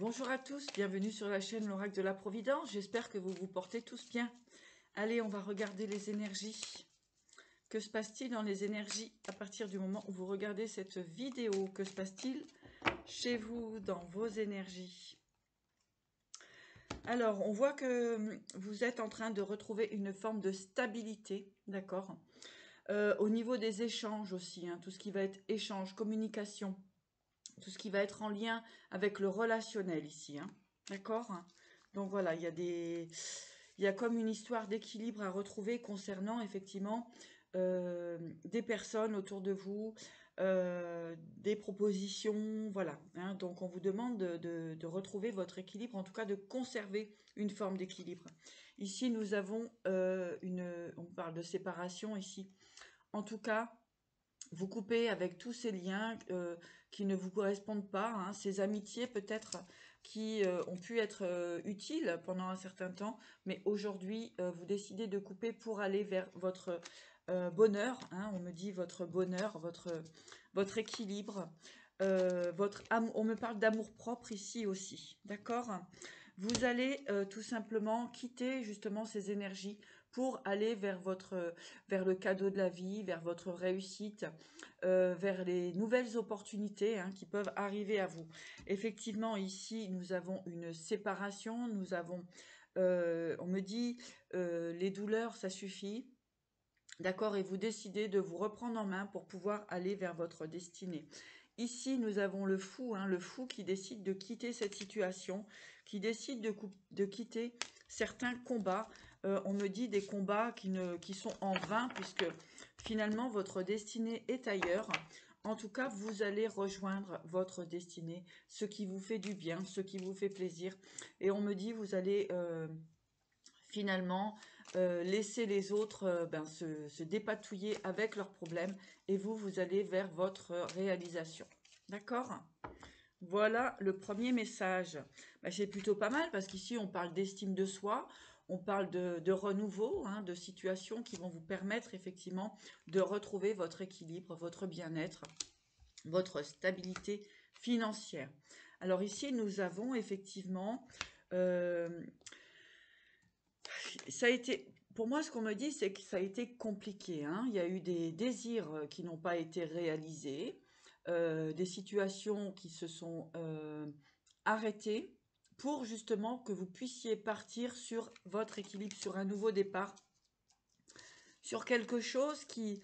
Bonjour à tous, bienvenue sur la chaîne L'Oracle de la Providence. J'espère que vous vous portez tous bien. Allez, on va regarder les énergies. Que se passe-t-il dans les énergies à partir du moment où vous regardez cette vidéo? Que se passe-t-il chez vous dans vos énergies? Alors, on voit que vous êtes en train de retrouver une forme de stabilité, d'accord? Au niveau des échanges aussi, hein, tout ce qui va être échange, communication, tout ce qui va être en lien avec le relationnel ici, hein, d'accord? Donc voilà, il y a comme une histoire d'équilibre à retrouver concernant effectivement des personnes autour de vous, des propositions, voilà, hein. Donc on vous demande de retrouver votre équilibre, en tout cas de conserver une forme d'équilibre. Ici, nous avons on parle de séparation ici. En tout cas, vous coupez avec tous ces liens qui ne vous correspondent pas, hein, ces amitiés peut-être qui ont pu être utiles pendant un certain temps, mais aujourd'hui, vous décidez de couper pour aller vers votre bonheur, hein, on me dit votre bonheur, votre équilibre, votre amour, on me parle d'amour propre ici aussi, d'accord? Vous allez tout simplement quitter justement ces énergies pour aller vers vers le cadeau de la vie, vers votre réussite, vers les nouvelles opportunités, hein, qui peuvent arriver à vous. Effectivement, ici, nous avons une séparation, nous avons, on me dit, les douleurs, ça suffit. D'accord, et vous décidez de vous reprendre en main pour pouvoir aller vers votre destinée. Ici, nous avons le fou, hein, le fou qui décide de quitter cette situation, qui décide de quitter certains combats. On me dit des combats qui sont en vain, puisque finalement, votre destinée est ailleurs. En tout cas, vous allez rejoindre votre destinée, ce qui vous fait du bien, ce qui vous fait plaisir. Et on me dit, vous allez finalement laisser les autres se dépatouiller avec leurs problèmes et vous allez vers votre réalisation. D'accord? Voilà le premier message. C'est plutôt pas mal parce qu'ici on parle d'estime de soi, on parle de renouveau, hein, de situations qui vont vous permettre effectivement de retrouver votre équilibre, votre bien-être, votre stabilité financière. Alors ici nous avons effectivement ça a été, pour moi, ce qu'on me dit, c'est que ça a été compliqué, hein. Il y a eu des désirs qui n'ont pas été réalisés, des situations qui se sont arrêtées pour justement que vous puissiez partir sur votre équilibre, sur un nouveau départ, sur quelque chose qui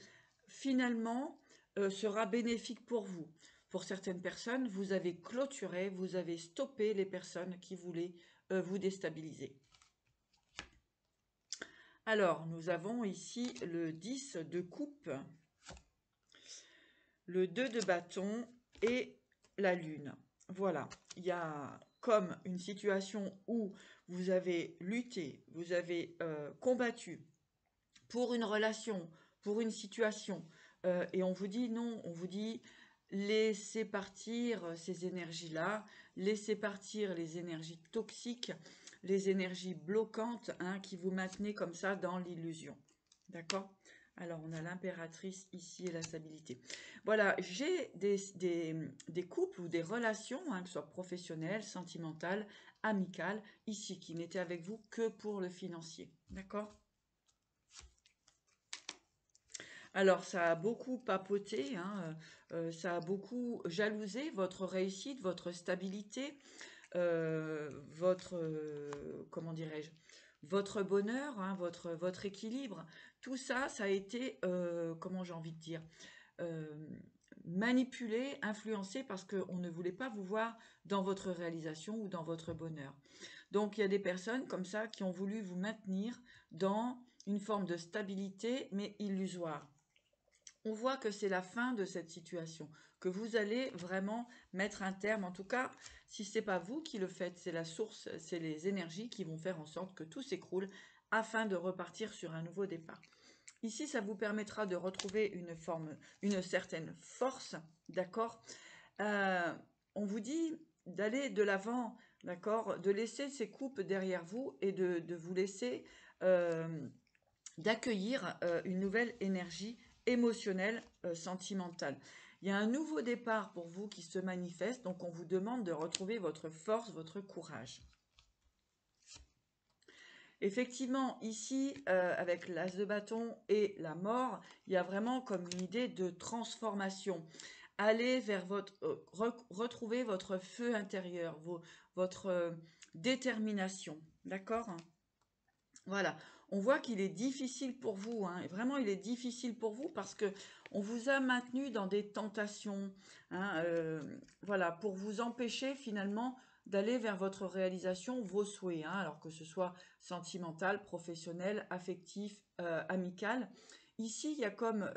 finalement sera bénéfique pour vous. Pour certaines personnes, vous avez clôturé, vous avez stoppé les personnes qui voulaient vous déstabiliser. Alors, nous avons ici le 10 de coupe, le 2 de bâton et la lune. Voilà, il y a comme une situation où vous avez lutté, vous avez combattu pour une relation, pour une situation, et on vous dit non, on vous dit laissez partir ces énergies-là, laissez partir les énergies toxiques, les énergies bloquantes, hein, qui vous maintenaient comme ça dans l'illusion. D'accord? Alors, on a l'impératrice ici et la stabilité. Voilà, j'ai des couples ou des relations, hein, que ce soit professionnelles, sentimentales, amicales, ici, qui n'étaient avec vous que pour le financier. D'accord? Alors, ça a beaucoup papoté, hein, ça a beaucoup jalousé votre réussite, votre stabilité, comment dirais-je, votre bonheur, hein, votre équilibre. Tout ça, ça a été, comment j'ai envie de dire, euh, manipulé, influencé parce qu'on ne voulait pas vous voir dans votre réalisation ou dans votre bonheur. Donc, il y a des personnes comme ça qui ont voulu vous maintenir dans une forme de stabilité, mais illusoire. On voit que c'est la fin de cette situation, que vous allez vraiment mettre un terme. En tout cas, si c'est pas vous qui le faites, c'est la source, c'est les énergies qui vont faire en sorte que tout s'écroule afin de repartir sur un nouveau départ. Ici, ça vous permettra de retrouver une certaine force, d'accord? On vous dit d'aller de l'avant, d'accord? De laisser ces coupes derrière vous et de vous laisser d'accueillir une nouvelle énergie émotionnelle, sentimentale. Il Il y a un nouveau départ pour vous qui se manifeste, donc on vous demande de retrouver votre force, votre courage. Effectivement, ici, avec l'as de bâton et la mort, il y a vraiment comme une idée de transformation. Allez vers votre... retrouver votre feu intérieur, votre détermination. D'accord? Voilà. On voit qu'il est difficile pour vous. Hein, et vraiment, il est difficile pour vous parce que on vous a maintenu dans des tentations. Hein, voilà, pour vous empêcher finalement d'aller vers votre réalisation, vos souhaits. Hein, alors que ce soit sentimental, professionnel, affectif, amical. Ici, il y a comme...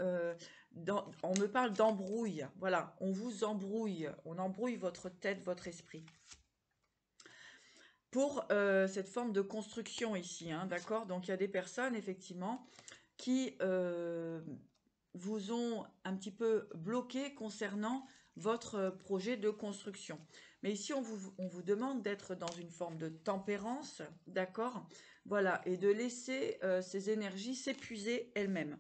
on me parle d'embrouille. Voilà, on vous embrouille. On embrouille votre tête, votre esprit pour cette forme de construction ici, hein, d'accord? Donc il y a des personnes effectivement qui vous ont un petit peu bloqué concernant votre projet de construction. Mais ici on vous demande d'être dans une forme de tempérance, d'accord? Voilà, et de laisser ces énergies s'épuiser elles-mêmes.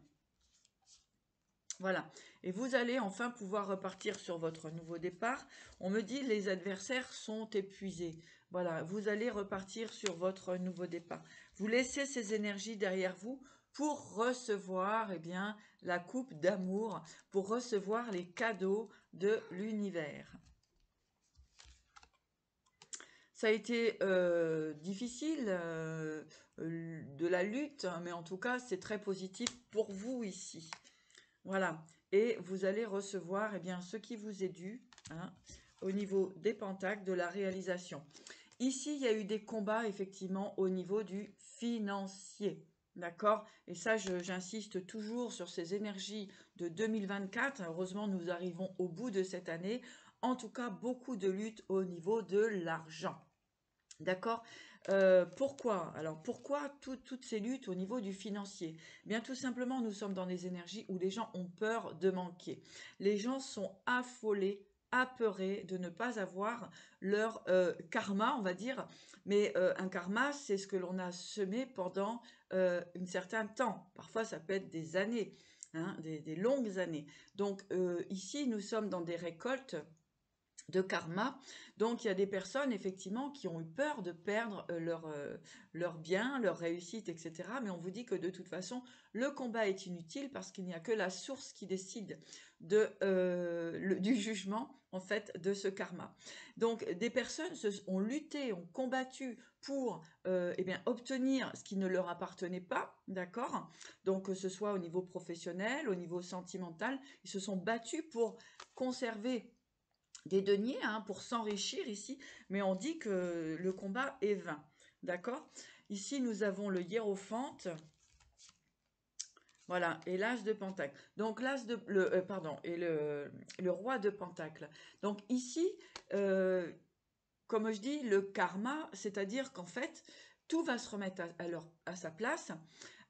Voilà, et vous allez enfin pouvoir repartir sur votre nouveau départ. On me dit les adversaires sont épuisés. Voilà, vous allez repartir sur votre nouveau départ. Vous laissez ces énergies derrière vous pour recevoir bien, la coupe d'amour, pour recevoir les cadeaux de l'univers. Ça a été difficile, de la lutte, mais en tout cas, c'est très positif pour vous ici. Voilà, et vous allez recevoir bien, ce qui vous est dû, hein, au niveau des pentacles, de la réalisation. Ici, il y a eu des combats, effectivement, au niveau du financier. D'accord? Et ça, j'insiste toujours sur ces énergies de 2024. Heureusement, nous arrivons au bout de cette année. En tout cas, beaucoup de luttes au niveau de l'argent. D'accord? Pourquoi? Alors, pourquoi toutes ces luttes au niveau du financier? Bien, tout simplement, nous sommes dans des énergies où les gens ont peur de manquer. Les gens sont affolés, apeurés de ne pas avoir leur karma, on va dire. Mais un karma, c'est ce que l'on a semé pendant un certain temps. Parfois, ça peut être des années, hein, des longues années. Donc, ici, nous sommes dans des récoltes de karma. Donc, il y a des personnes, effectivement, qui ont eu peur de perdre leur bien, leur réussite, etc. Mais on vous dit que de toute façon, le combat est inutile parce qu'il n'y a que la source qui décide du jugement, en fait, de ce karma. Donc, des personnes ont lutté, ont combattu pour obtenir ce qui ne leur appartenait pas, d'accord? Donc, que ce soit au niveau professionnel, au niveau sentimental, ils se sont battus pour conserver des deniers, hein, pour s'enrichir ici, mais on dit que le combat est vain, d'accord? Ici, nous avons le hiérophante, voilà, et l'as de pentacle. Donc, le roi de pentacle. Donc, ici, comme je dis, le karma, c'est-à-dire qu'en fait, tout va se remettre à sa place.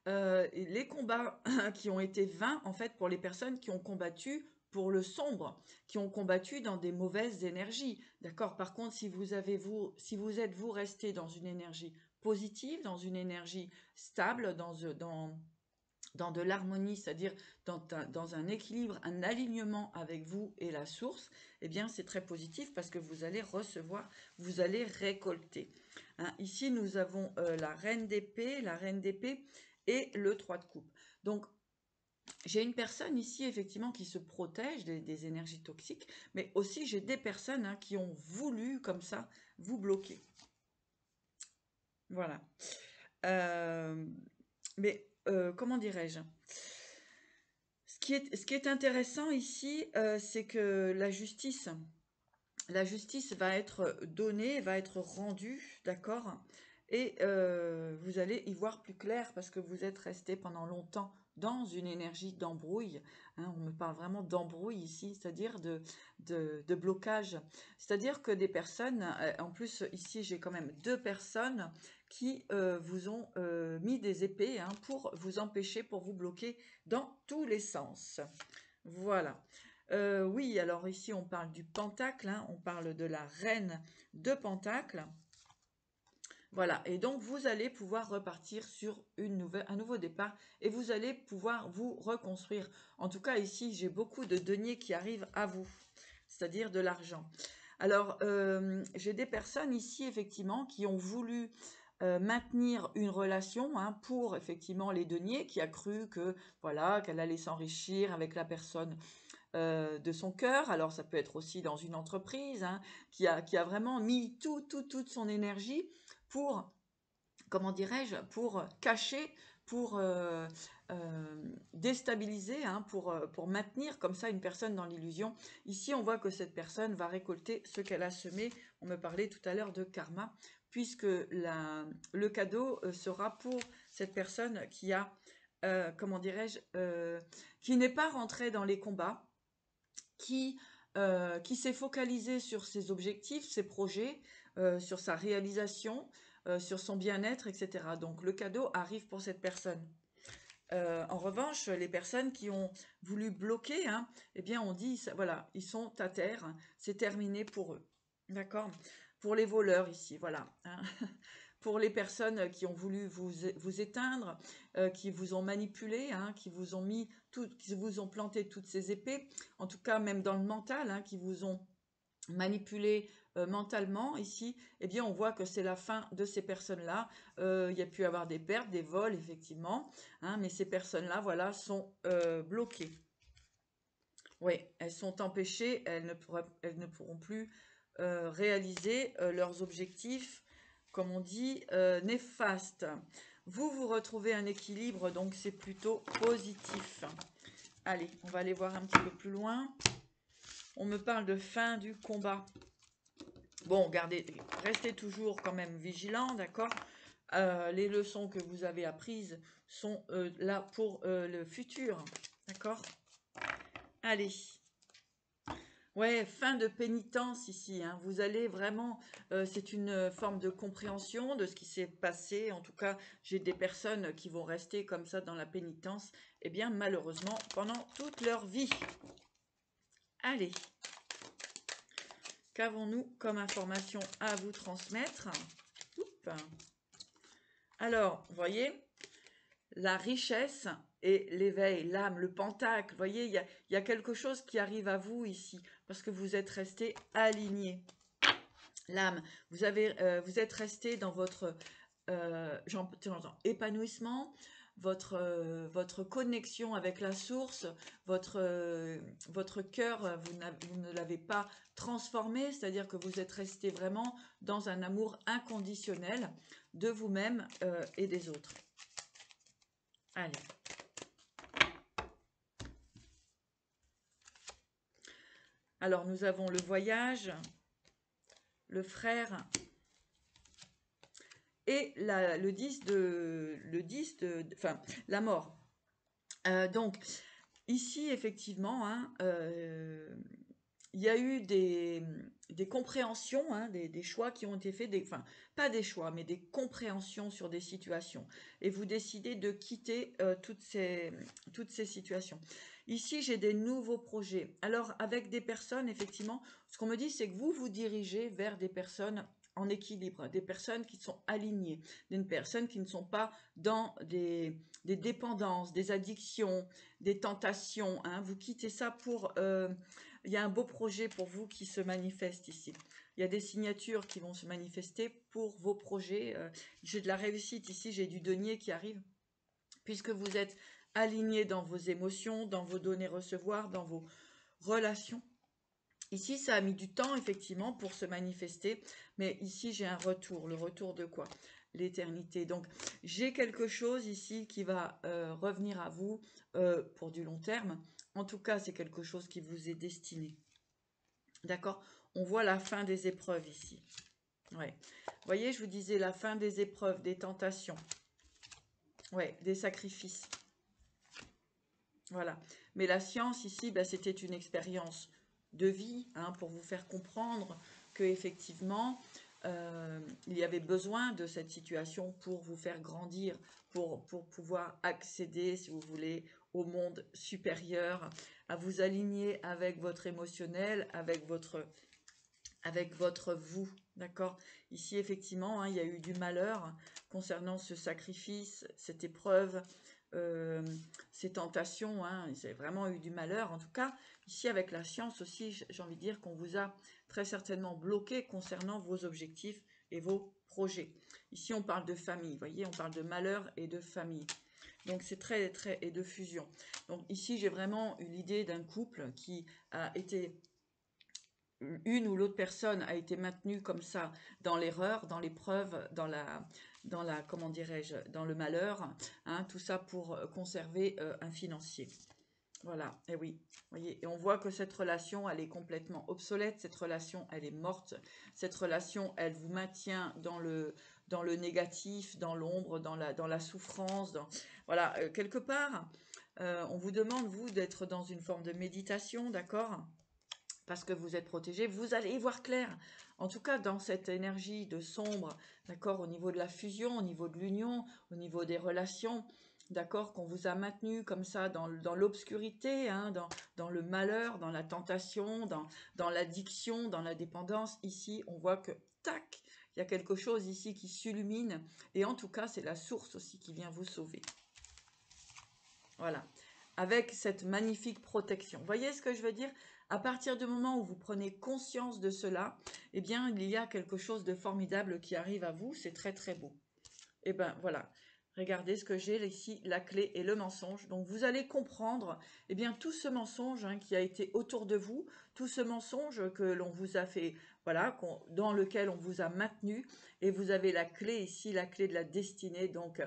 Et les combats qui ont été vains, en fait, pour les personnes qui ont combattu pour le sombre, qui ont combattu dans des mauvaises énergies. D'accord? Par contre, si vous êtes resté dans une énergie positive, dans une énergie stable, dans de l'harmonie, c'est-à-dire dans un équilibre, un alignement avec vous et la source, eh bien, c'est très positif parce que vous allez recevoir, vous allez récolter. Hein, ici, nous avons la reine d'épée, et le 3 de coupe. Donc, j'ai une personne ici, effectivement, qui se protège des énergies toxiques, mais aussi j'ai des personnes, hein, qui ont voulu, comme ça, vous bloquer. Voilà. Comment dirais-je? Ce qui est intéressant ici, c'est que la justice va être donnée, va être rendue, d'accord? Et vous allez y voir plus clair parce que vous êtes resté pendant longtemps dans une énergie d'embrouille. Hein, on me parle vraiment d'embrouille ici, c'est-à-dire de blocage. C'est-à-dire que des personnes, en plus ici j'ai quand même 2 personnes qui vous ont mis des épées, hein, pour vous empêcher, pour vous bloquer dans tous les sens. Voilà. Oui, alors ici on parle du pentacle, hein, on parle de la reine de pentacle. Voilà, et donc vous allez pouvoir repartir sur un nouveau départ et vous allez pouvoir vous reconstruire. En tout cas, ici, j'ai beaucoup de deniers qui arrivent à vous, c'est-à-dire de l'argent. Alors, j'ai des personnes ici, effectivement, qui ont voulu maintenir une relation hein, pour, effectivement, les deniers, qui a cru que, voilà, qu'elle allait s'enrichir avec la personne de son cœur. Alors, ça peut être aussi dans une entreprise, hein, qui a vraiment mis toute son énergie pour, comment dirais-je, pour cacher, pour déstabiliser, hein, pour maintenir comme ça une personne dans l'illusion. Ici, on voit que cette personne va récolter ce qu'elle a semé. On me parlait tout à l'heure de karma, puisque le cadeau sera pour cette personne qui a, comment dirais-je, qui n'est pas rentrée dans les combats, qui s'est focalisé sur ses objectifs, ses projets, sur sa réalisation, sur son bien-être, etc. Donc le cadeau arrive pour cette personne. En revanche, les personnes qui ont voulu bloquer, hein, eh bien on dit, voilà, ils sont à terre, c'est terminé pour eux. D'accord? Pour les voleurs ici, voilà. Hein. Pour les personnes qui ont voulu vous éteindre, qui vous ont manipulé, hein, qui vous ont planté toutes ces épées, en tout cas même dans le mental, hein, qui vous ont manipulé mentalement ici, eh bien on voit que c'est la fin de ces personnes-là. Il y a pu avoir des pertes, des vols, effectivement, hein, mais ces personnes-là, voilà, sont bloquées. Oui, elles sont empêchées, elles ne pourront plus réaliser leurs objectifs, comme on dit, néfastes. Vous retrouvez un équilibre, donc c'est plutôt positif. Allez, on va aller voir un petit peu plus loin. On me parle de fin du combat. Bon, restez toujours quand même vigilants, d'accord? Les leçons que vous avez apprises sont là pour le futur, d'accord? Allez. Ouais, fin de pénitence ici, hein. Vous allez vraiment, c'est une forme de compréhension de ce qui s'est passé. En tout cas, j'ai des personnes qui vont rester comme ça dans la pénitence, eh bien malheureusement, pendant toute leur vie. Allez, qu'avons-nous comme information à vous transmettre? Oups. Alors, vous voyez, la richesse et l'éveil, l'âme, le pentacle, vous voyez, il y a quelque chose qui arrive à vous ici, parce que vous êtes resté aligné. L'âme, vous êtes resté dans votre épanouissement, votre connexion avec la source, votre cœur, vous ne l'avez pas transformé, c'est-à-dire que vous êtes resté vraiment dans un amour inconditionnel de vous-même et des autres. Allez. Alors, nous avons le voyage, le frère et le 10 de, enfin, la mort. Donc, ici, effectivement, hein, il y a eu des compréhensions, hein, des choix qui ont été faits, enfin, pas des choix, mais des compréhensions sur des situations. Et vous décidez de quitter toutes ces situations. Ici, j'ai des nouveaux projets. Alors, avec des personnes, effectivement, ce qu'on me dit, c'est que vous vous dirigez vers des personnes en équilibre, des personnes qui sont alignées, des personnes qui ne sont pas dans des dépendances, des addictions, des tentations. Hein. Vous quittez ça pour... il y a un beau projet pour vous qui se manifeste ici. Il y a des signatures qui vont se manifester pour vos projets. J'ai de la réussite ici, j'ai du denier qui arrive, puisque vous êtes aligné dans vos émotions, dans vos donner-recevoir, dans vos relations. Ici, ça a mis du temps, effectivement, pour se manifester. Mais ici, j'ai un retour. Le retour de quoi? L'éternité. Donc, j'ai quelque chose ici qui va revenir à vous pour du long terme. En tout cas, c'est quelque chose qui vous est destiné. D'accord? On voit la fin des épreuves ici. Ouais. Vous voyez, je vous disais la fin des épreuves, des tentations. Ouais, des sacrifices. Voilà. Mais la science ici, bah, c'était une expérience de vie, hein, pour vous faire comprendre que effectivement, il y avait besoin de cette situation pour vous faire grandir, pour pouvoir accéder, si vous voulez, au monde supérieur, à vous aligner avec votre émotionnel, avec votre avec votre vous, d'accord? Ici, effectivement, hein, il y a eu du malheur concernant ce sacrifice, cette épreuve, euh, ces tentations, hein, c'est vraiment eu du malheur. En tout cas, ici, avec la science aussi, j'ai envie de dire qu'on vous a très certainement bloqué concernant vos objectifs et vos projets. Ici, on parle de famille, vous voyez, on parle de malheur et de famille. Donc, c'est très, très, et de fusion. Donc, ici, j'ai vraiment eu l'idée d'un couple qui a été une ou l'autre personne a été maintenue comme ça dans l'erreur, dans l'épreuve, comment dirais-je, dans le malheur, hein, tout ça pour conserver un financier. Voilà, et oui, voyez, et on voit que cette relation, elle est complètement obsolète, cette relation, elle est morte, cette relation, elle vous maintient dans le négatif, dans l'ombre, dans la souffrance, voilà, quelque part, on vous demande, vous, d'être dans une forme de méditation, d'accord ? Parce que vous êtes protégé, vous allez y voir clair. En tout cas, dans cette énergie de sombre, d'accord, au niveau de la fusion, au niveau de l'union, au niveau des relations, d'accord, qu'on vous a maintenu comme ça dans l'obscurité, hein, dans le malheur, dans la tentation, dans l'addiction, dans la dépendance. Ici, on voit que, tac, il y a quelque chose ici qui s'illumine. Et en tout cas, c'est la source aussi qui vient vous sauver. Voilà. Avec cette magnifique protection. Vous voyez ce que je veux dire? À partir du moment où vous prenez conscience de cela, eh bien, il y a quelque chose de formidable qui arrive à vous. C'est très, très beau. Et bien, voilà. Regardez ce que j'ai ici, la clé et le mensonge. Donc, vous allez comprendre, eh bien, tout ce mensonge hein, qui a été autour de vous, tout ce mensonge que l'on vous a fait, voilà, dans lequel on vous a maintenu. Et vous avez la clé ici, la clé de la destinée. Donc,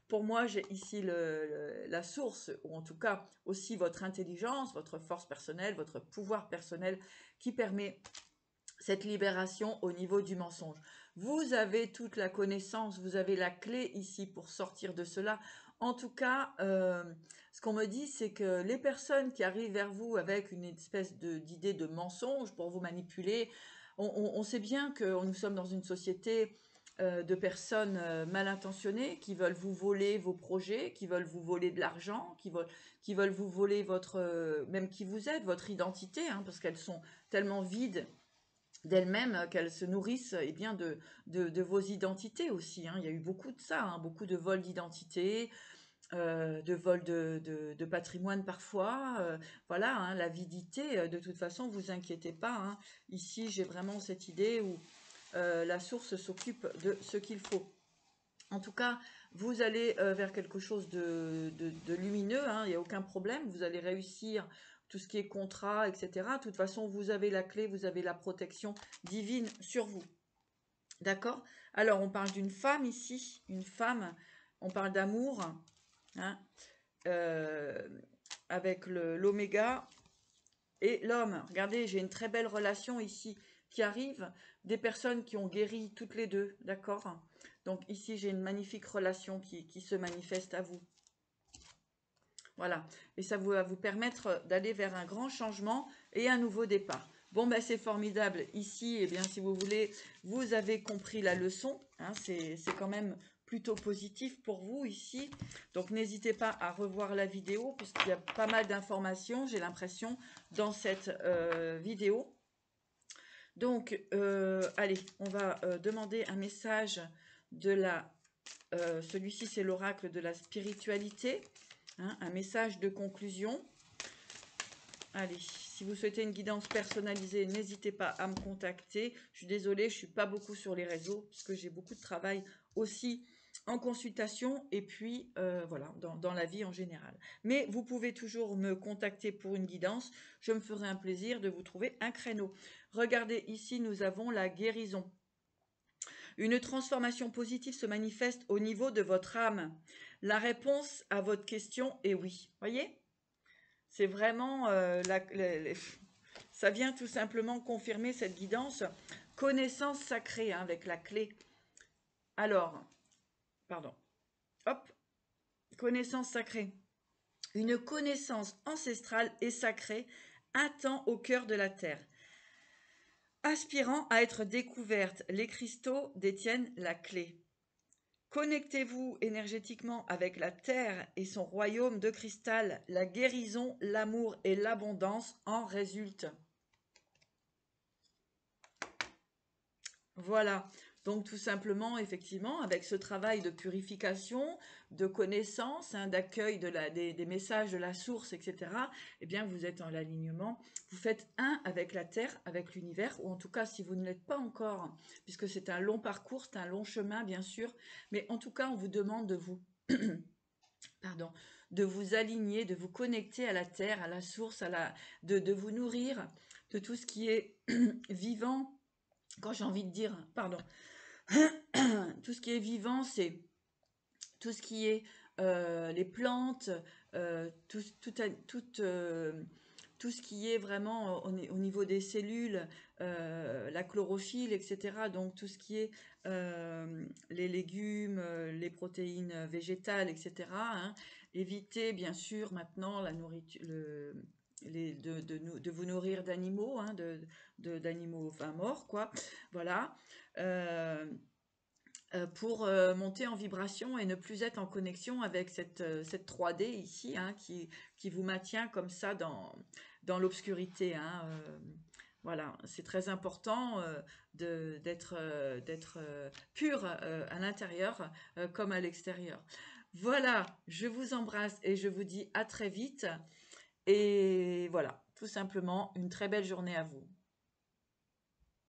pour moi, j'ai ici la source, ou en tout cas aussi votre intelligence, votre force personnelle, votre pouvoir personnel qui permet cette libération au niveau du mensonge. Vous avez toute la connaissance, vous avez la clé ici pour sortir de cela. En tout cas, ce qu'on me dit, c'est que les personnes qui arrivent vers vous avec une espèce d'idée de mensonge pour vous manipuler, on sait bien que nous sommes dans une société de personnes mal intentionnées qui veulent vous voler vos projets, qui veulent vous voler de l'argent, qui veulent vous voler même qui vous êtes, votre identité, hein, parce qu'elles sont tellement vides d'elles-mêmes qu'elles se nourrissent eh bien, de vos identités aussi. Hein. Il y a eu beaucoup de ça, hein, beaucoup de vols d'identité, de vols de patrimoine parfois. Voilà, hein, l'avidité, de toute façon, vous inquiétez pas. Hein. Ici, j'ai vraiment cette idée où la source s'occupe de ce qu'il faut. En tout cas, vous allez vers quelque chose de lumineux, hein, il n'y a aucun problème, vous allez réussir tout ce qui est contrat, etc. De toute façon, vous avez la clé, vous avez la protection divine sur vous. D'accord? Alors, on parle d'une femme ici, une femme, on parle d'amour, hein, euh, avec l'oméga et l'homme. Regardez, j'ai une très belle relation ici qui arrive, des personnes qui ont guéri toutes les deux, d'accord? Donc ici, j'ai une magnifique relation qui se manifeste à vous. Voilà, et ça va vous permettre d'aller vers un grand changement et un nouveau départ. Bon, ben c'est formidable. Ici, eh bien, si vous voulez, vous avez compris la leçon. Hein, c'est quand même plutôt positif pour vous ici. Donc, n'hésitez pas à revoir la vidéo puisqu'il y a pas mal d'informations, j'ai l'impression, dans cette vidéo. Donc, allez, on va demander un message de la... celui-ci, c'est l'oracle de la spiritualité. Hein, un message de conclusion. Allez, si vous souhaitez une guidance personnalisée, n'hésitez pas à me contacter. Je suis désolée, je ne suis pas beaucoup sur les réseaux puisque j'ai beaucoup de travail aussi en consultation et puis voilà, dans la vie en général. Mais vous pouvez toujours me contacter pour une guidance. Je me ferai un plaisir de vous trouver un créneau. Regardez, ici, nous avons la guérison. Une transformation positive se manifeste au niveau de votre âme. La réponse à votre question est oui. Voyez ? C'est vraiment, ça vient tout simplement confirmer cette guidance. Connaissance sacrée hein, avec la clé. Alors, pardon. Hop. Connaissance sacrée. Une connaissance ancestrale et sacrée attend au cœur de la terre. Aspirant à être découverte, les cristaux détiennent la clé. Connectez-vous énergétiquement avec la terre et son royaume de cristal. La guérison, l'amour et l'abondance en résultent. Voilà, donc tout simplement, effectivement, avec ce travail de purification, de connaissance, hein, d'accueil des messages de la source, etc., eh bien, vous êtes en alignement. Vous faites un avec la Terre, avec l'univers, ou en tout cas, si vous ne l'êtes pas encore, puisque c'est un long parcours, c'est un long chemin, bien sûr, mais en tout cas, on vous demande de vous, pardon, de vous aligner, de vous connecter à la Terre, à la source, de vous nourrir de tout ce qui est vivant. Quand j'ai envie de dire, pardon, tout ce qui est vivant, c'est tout ce qui est les plantes, tout ce qui est vraiment au niveau des cellules, la chlorophylle, etc. Donc tout ce qui est les légumes, les protéines végétales, etc., hein. Évitez bien sûr maintenant la nourriture, de vous nourrir d'animaux, hein, d'animaux enfin morts, quoi. Voilà. Euh, pour monter en vibration et ne plus être en connexion avec cette 3D ici, hein, qui vous maintient comme ça dans l'obscurité, hein. Voilà, c'est très important d'être pur à l'intérieur comme à l'extérieur. Voilà, je vous embrasse et je vous dis à très vite. Et voilà, tout simplement, une très belle journée à vous.